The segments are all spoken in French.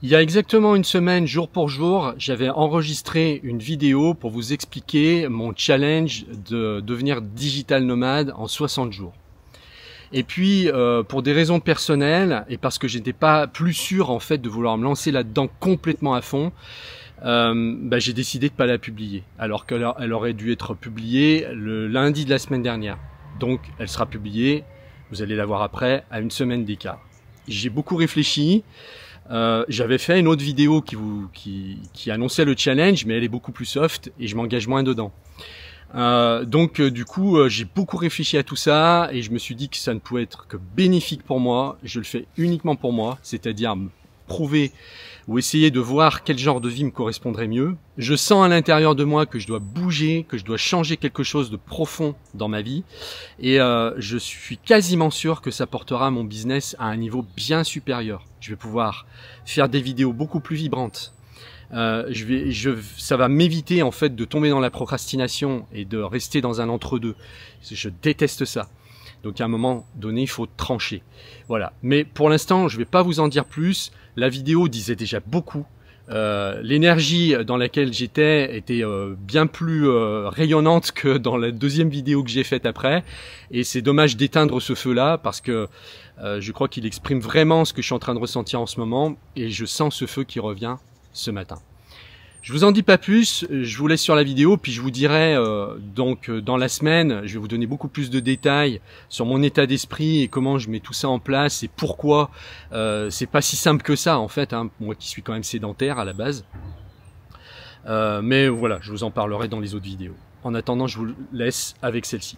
Il y a exactement une semaine, jour pour jour, j'avais enregistré une vidéo pour vous expliquer mon challenge de devenir digital nomade en 60 jours. Et puis, pour des raisons personnelles et parce que j'étais pas plus sûr en fait de vouloir me lancer là-dedans complètement à fond, j'ai décidé de pas la publier. Alors qu'elle aurait dû être publiée le lundi de la semaine dernière. Donc, elle sera publiée, vous allez la voir après, à une semaine d'écart. J'ai beaucoup réfléchi. J'avais fait une autre vidéo qui annonçait le challenge, mais elle est beaucoup plus soft et je m'engage moins dedans. Du coup, j'ai beaucoup réfléchi à tout ça et je me suis dit que ça ne pouvait être que bénéfique pour moi. Je le fais uniquement pour moi, c'est-à-dire me prouver ou essayer de voir quel genre de vie me correspondrait mieux. Je sens à l'intérieur de moi que je dois bouger, que je dois changer quelque chose de profond dans ma vie et je suis quasiment sûr que ça portera mon business à un niveau bien supérieur. Je vais pouvoir faire des vidéos beaucoup plus vibrantes. Ça va m'éviter en fait de tomber dans la procrastination et de rester dans un entre-deux. Je déteste ça. Donc à un moment donné, il faut trancher. Voilà. Mais pour l'instant, je ne vais pas vous en dire plus. La vidéo disait déjà beaucoup. L'énergie dans laquelle j'étais était bien plus rayonnante que dans la deuxième vidéo que j'ai faite après. Et c'est dommage d'éteindre ce feu-là parce que je crois qu'il exprime vraiment ce que je suis en train de ressentir en ce moment. Et je sens ce feu qui revient ce matin. Je vous en dis pas plus, je vous laisse sur la vidéo, puis je vous dirai dans la semaine, je vais vous donner beaucoup plus de détails sur mon état d'esprit et comment je mets tout ça en place et pourquoi c'est pas si simple que ça en fait, hein, moi qui suis quand même sédentaire à la base. Mais voilà, je vous en parlerai dans les autres vidéos. En attendant, je vous laisse avec celle-ci.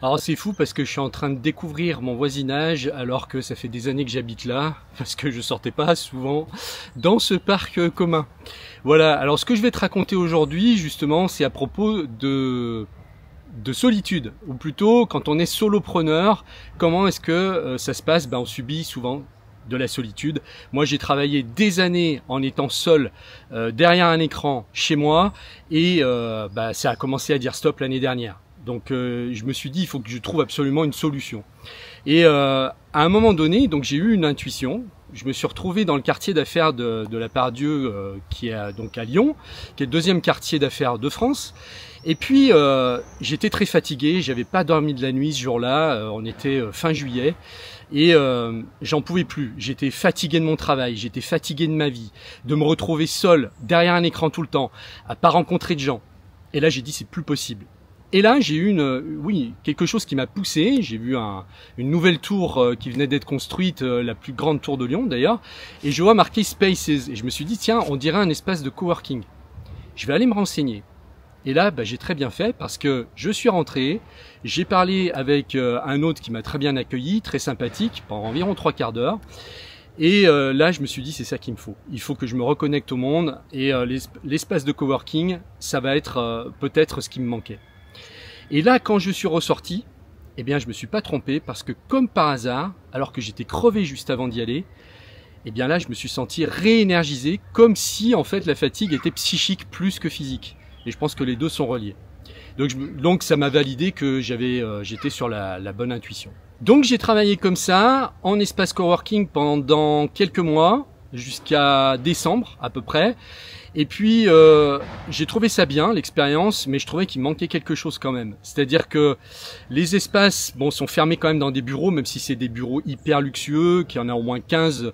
Alors c'est fou parce que je suis en train de découvrir mon voisinage alors que ça fait des années que j'habite là, parce que je sortais pas souvent dans ce parc commun. Voilà, alors ce que je vais te raconter aujourd'hui justement c'est à propos de solitude, ou plutôt quand on est solopreneur, comment est-ce que ça se passe? On subit souvent de la solitude. Moi j'ai travaillé des années en étant seul derrière un écran chez moi et ça a commencé à dire stop l'année dernière. Donc je me suis dit il faut que je trouve absolument une solution. Et à un moment donné, donc j'ai eu une intuition. Je me suis retrouvé dans le quartier d'affaires de la Part-Dieu qui est donc à Lyon, qui est le deuxième quartier d'affaires de France. Et puis j'étais très fatigué, j'avais pas dormi de la nuit ce jour-là. On était fin juillet et j'en pouvais plus. J'étais fatigué de mon travail, j'étais fatigué de ma vie, de me retrouver seul derrière un écran tout le temps, à pas rencontrer de gens. Et là j'ai dit c'est plus possible. Et là, j'ai eu quelque chose qui m'a poussé. J'ai vu une nouvelle tour qui venait d'être construite, la plus grande tour de Lyon d'ailleurs. Et je vois marqué Spaces. Et je me suis dit, tiens, on dirait un espace de coworking. Je vais aller me renseigner. Et là, j'ai très bien fait parce que je suis rentré. J'ai parlé avec un autre qui m'a très bien accueilli, très sympathique, pendant environ 3/4 d'heure. Et là, je me suis dit, c'est ça qu'il me faut. Il faut que je me reconnecte au monde. Et l'espace de coworking, ça va être peut-être ce qui me manquait. Et là, quand je suis ressorti, je me suis pas trompé parce que comme par hasard, alors que j'étais crevé juste avant d'y aller, là, je me suis senti réénergisé comme si en fait la fatigue était psychique plus que physique. Et je pense que les deux sont reliés. Donc ça m'a validé que j'étais sur la bonne intuition. Donc j'ai travaillé comme ça en espace coworking pendant quelques mois jusqu'à décembre à peu près. Et puis j'ai trouvé ça bien l'expérience, mais je trouvais qu'il manquait quelque chose quand même. C'est-à-dire que les espaces sont fermés quand même dans des bureaux, même si c'est des bureaux hyper luxueux, qu'il y en a au moins 15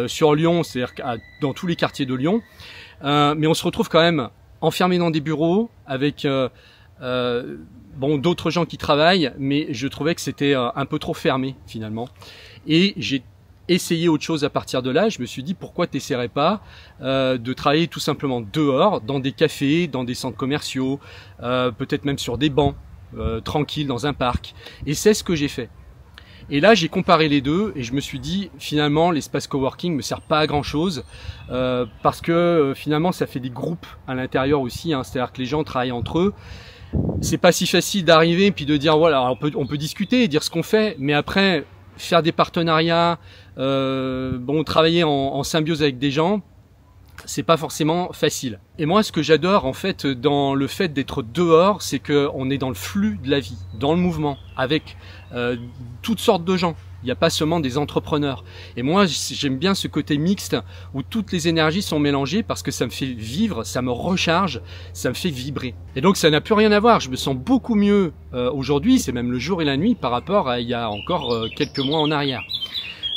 sur Lyon, c'est-à-dire dans tous les quartiers de Lyon. Mais on se retrouve quand même enfermé dans des bureaux avec d'autres gens qui travaillent, mais je trouvais que c'était un peu trop fermé finalement. Et j'ai essayer autre chose à partir de là. Je me suis dit pourquoi t'essaierais pas de travailler tout simplement dehors, dans des cafés, dans des centres commerciaux, peut-être même sur des bancs, tranquilles dans un parc. Et c'est ce que j'ai fait. Et là j'ai comparé les deux et je me suis dit finalement l'espace coworking me sert pas à grand chose parce que finalement ça fait des groupes à l'intérieur aussi, hein, c'est-à-dire que les gens travaillent entre eux. C'est pas si facile d'arriver et puis de dire voilà on peut discuter et dire ce qu'on fait, mais après faire des partenariats, travailler en symbiose avec des gens, c'est pas forcément facile. Et moi, ce que j'adore en fait dans le fait d'être dehors, c'est que on est dans le flux de la vie, dans le mouvement, avec toutes sortes de gens. Il n'y a pas seulement des entrepreneurs. Et moi, j'aime bien ce côté mixte où toutes les énergies sont mélangées parce que ça me fait vivre, ça me recharge, ça me fait vibrer. Et donc, ça n'a plus rien à voir. Je me sens beaucoup mieux aujourd'hui, c'est même le jour et la nuit par rapport à il y a encore quelques mois en arrière.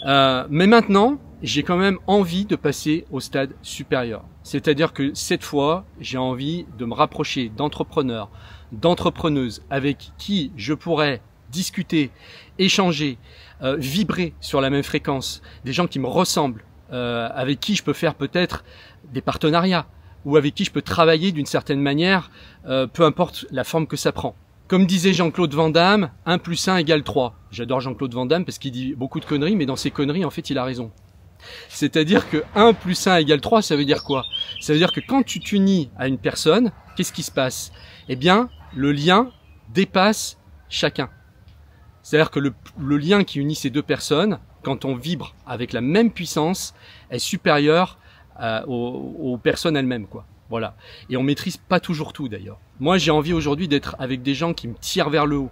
Mais maintenant, j'ai quand même envie de passer au stade supérieur. C'est-à-dire que cette fois, j'ai envie de me rapprocher d'entrepreneurs, d'entrepreneuses avec qui je pourrais discuter, échanger, vibrer sur la même fréquence, des gens qui me ressemblent, avec qui je peux faire peut-être des partenariats ou avec qui je peux travailler d'une certaine manière, peu importe la forme que ça prend. Comme disait Jean-Claude Van Damme, 1 + 1 = 3. J'adore Jean-Claude Van Damme parce qu'il dit beaucoup de conneries, mais dans ces conneries, en fait, il a raison. C'est-à-dire que 1 + 1 = 3, ça veut dire quoi? Ça veut dire que quand tu t'unis à une personne, qu'est-ce qui se passe? Eh bien, le lien dépasse chacun. C'est-à-dire que le lien qui unit ces deux personnes, quand on vibre avec la même puissance, est supérieur aux personnes elles-mêmes, quoi. Voilà. Et on maîtrise pas toujours tout d'ailleurs. Moi, j'ai envie aujourd'hui d'être avec des gens qui me tirent vers le haut.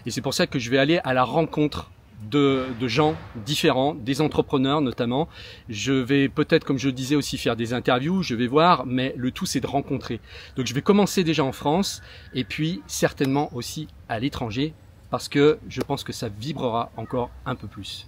Et c'est pour ça que je vais aller à la rencontre de gens différents, des entrepreneurs notamment. Je vais peut-être, comme je le disais aussi, faire des interviews, je vais voir, mais le tout c'est de rencontrer. Donc je vais commencer déjà en France et puis certainement aussi à l'étranger parce que je pense que ça vibrera encore un peu plus.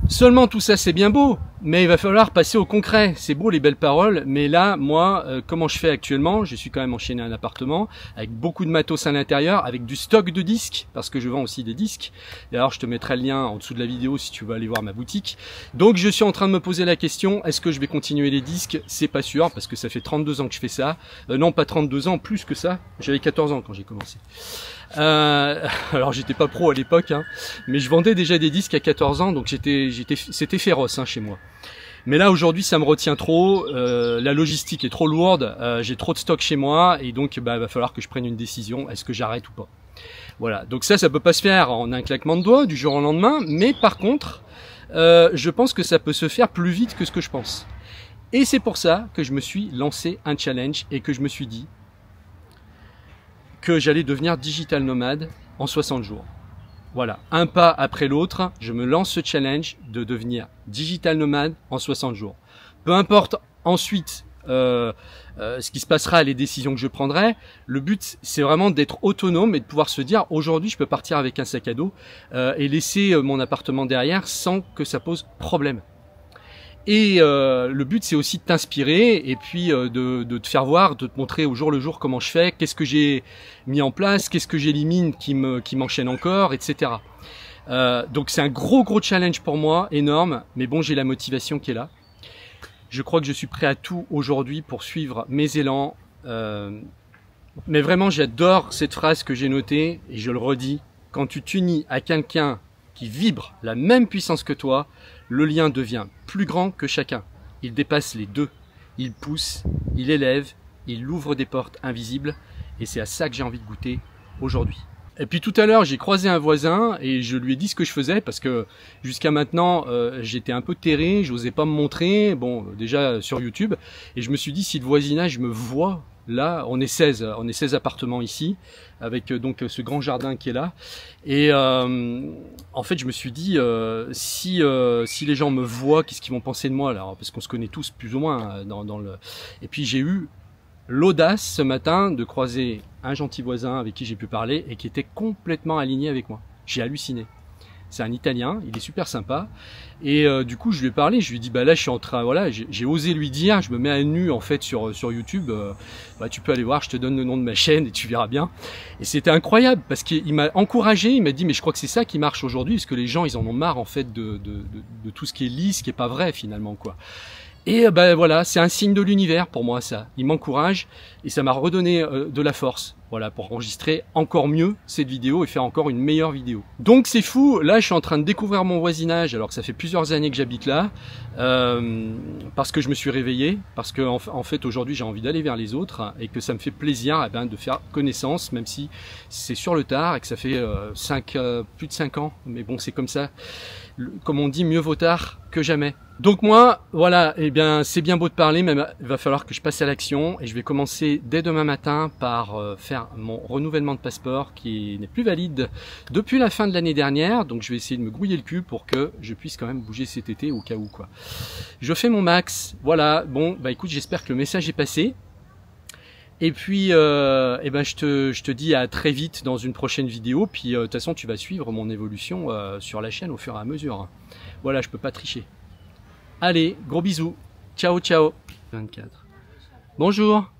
Seulement tout ça c'est bien beau, mais il va falloir passer au concret. C'est beau les belles paroles, mais là moi comment je fais actuellement? Je suis quand même enchaîné à un appartement avec beaucoup de matos à l'intérieur, avec du stock de disques parce que je vends aussi des disques. D'ailleurs je te mettrai le lien en dessous de la vidéo si tu veux aller voir ma boutique. Donc je suis en train de me poser la question, est-ce que je vais continuer les disques? C'est pas sûr parce que ça fait 32 ans que je fais ça. Non pas 32 ans, plus que ça. J'avais 14 ans quand j'ai commencé. Alors j'étais pas pro à l'époque, hein, mais je vendais déjà des disques à 14 ans, donc c'était féroce hein, chez moi. Mais là aujourd'hui ça me retient trop, la logistique est trop lourde, j'ai trop de stock chez moi et donc va falloir que je prenne une décision, est-ce que j'arrête ou pas. Voilà, donc ça peut pas se faire en un claquement de doigts du jour au lendemain, mais par contre je pense que ça peut se faire plus vite que ce que je pense. Et c'est pour ça que je me suis lancé un challenge et que je me suis dit que j'allais devenir digital nomade en 60 jours. Voilà, un pas après l'autre, je me lance ce challenge de devenir digital nomade en 60 jours. Peu importe ensuite ce qui se passera, les décisions que je prendrai, le but c'est vraiment d'être autonome et de pouvoir se dire aujourd'hui je peux partir avec un sac à dos et laisser mon appartement derrière sans que ça pose problème. Et le but c'est aussi de t'inspirer et puis de te faire voir, de te montrer au jour le jour comment je fais, qu'est-ce que j'ai mis en place, qu'est-ce que j'élimine qui m'enchaîne encore, etc. Donc c'est un gros challenge pour moi, énorme, mais bon j'ai la motivation qui est là. Je crois que je suis prêt à tout aujourd'hui pour suivre mes élans. Mais vraiment j'adore cette phrase que j'ai notée et je le redis, quand tu t'unis à quelqu'un qui vibre la même puissance que toi, le lien devient plus grand que chacun. Il dépasse les deux. Il pousse, il élève, il ouvre des portes invisibles. Et c'est à ça que j'ai envie de goûter aujourd'hui. Et puis tout à l'heure, j'ai croisé un voisin et je lui ai dit ce que je faisais parce que jusqu'à maintenant, j'étais un peu terré, j'osais pas me montrer, bon, déjà sur YouTube. Et je me suis dit, si le voisinage me voit, là, on est 16 appartements ici, avec donc ce grand jardin qui est là. Et en fait, je me suis dit, si les gens me voient, qu'est-ce qu'ils vont penser de moi alors, parce qu'on se connaît tous plus ou moins dans le. Et puis j'ai eu l'audace ce matin de croiser un gentil voisin avec qui j'ai pu parler et qui était complètement aligné avec moi. J'ai halluciné. C'est un Italien, il est super sympa. Et du coup, je lui ai parlé, je lui ai dit, bah là, je suis en train, voilà, j'ai osé lui dire, je me mets à nu en fait sur YouTube. Bah, tu peux aller voir, je te donne le nom de ma chaîne et tu verras bien. Et c'était incroyable parce qu'il m'a encouragé, il m'a dit, mais je crois que c'est ça qui marche aujourd'hui, parce que les gens, ils en ont marre en fait de tout ce qui est lisse, ce qui est pas vrai finalement, quoi. Et ben voilà, c'est un signe de l'univers pour moi ça. Il m'encourage et ça m'a redonné de la force. Voilà, pour enregistrer encore mieux cette vidéo et faire encore une meilleure vidéo. Donc c'est fou, là je suis en train de découvrir mon voisinage alors que ça fait plusieurs années que j'habite là. Parce que je me suis réveillé, parce que en fait aujourd'hui j'ai envie d'aller vers les autres et que ça me fait plaisir de faire connaissance, même si c'est sur le tard et que ça fait plus de 5 ans. Mais bon, c'est comme ça. comme on dit, mieux vaut tard que jamais. Donc moi, voilà, eh bien, c'est bien beau de parler, mais il va falloir que je passe à l'action et je vais commencer dès demain matin par faire mon renouvellement de passeport qui n'est plus valide depuis la fin de l'année dernière. Donc je vais essayer de me grouiller le cul pour que je puisse quand même bouger cet été au cas où, quoi. Je fais mon max, voilà. Bon, bah écoute, j'espère que le message est passé. Et puis, eh ben, je te dis à très vite dans une prochaine vidéo. Puis, de toute façon, tu vas suivre mon évolution sur la chaîne au fur et à mesure. Voilà, je peux pas tricher. Allez, gros bisous. Ciao, ciao. 24. Bonjour.